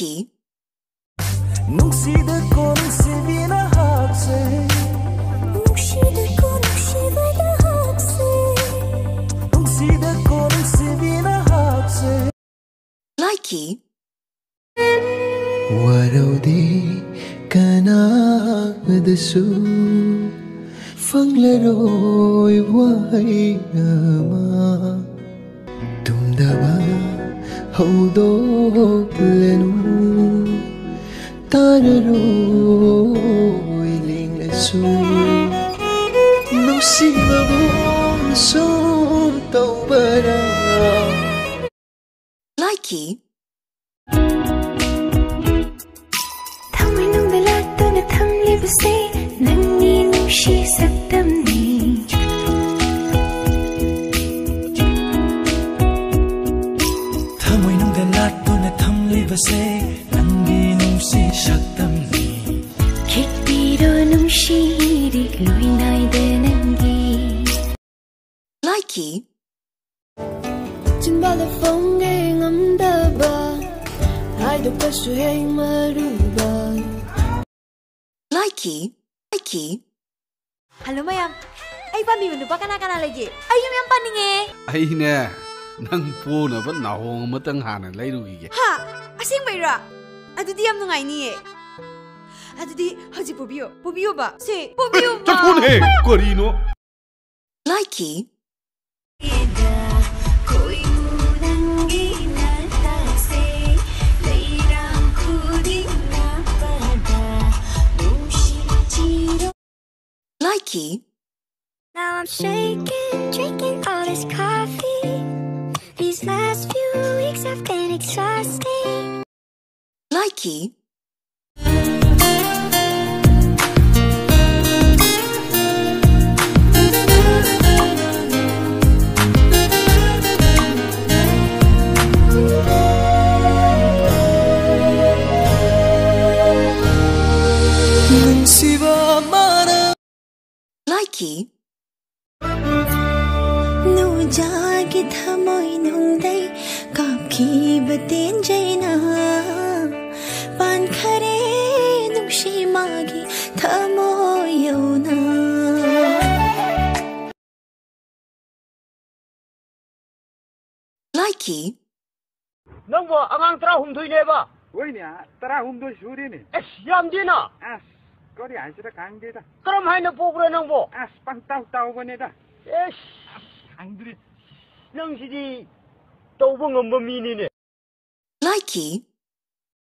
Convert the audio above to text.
Likee. Nuksida ko nuksivina hakse. Nuksida ko nuksivina hakse. Nuksida ko nuksivina hakse. Likee. Warodi kanadasu fanglaroi wahyama tumdaba haudoklenu tararoi linglasu nusibabu sum taubara. Likee. Say nangi nushi saktamni thamoi nung galat tuna thamli base nangi nushi saktamni khitpiro nushi rik luinai de nangi Likee. chimbala fonge ngamdaba haidok pasu hei maruba. Likee. Likee. Hello mayam. Ay pami mo ba kana lagi? Ay yung paninge. Ay ne, nang po na ba nahong matang hanan layrugi. Ha, asing bayra. Adudi am nungay ni. Adudi haji pobiyo ba? Si pobiyo ba? Chapun he, Corino. Likee. Likee. Now I'm shaking, drinking all this coffee. These last few weeks have been exhausting. Likee. Likee. Nu jagi thamoi nungdai kapki batin jaina pan khare nushi magi thamoi yona. Likee. Nangbo angang tara humdui neba. Woi tara humdui suri ni. Yamdina. Kori hansira kangde da. Karam haina pokre nangbo. Pantau bane da. Angdri. Nang sidi taubo ngamba mini ne. Likee.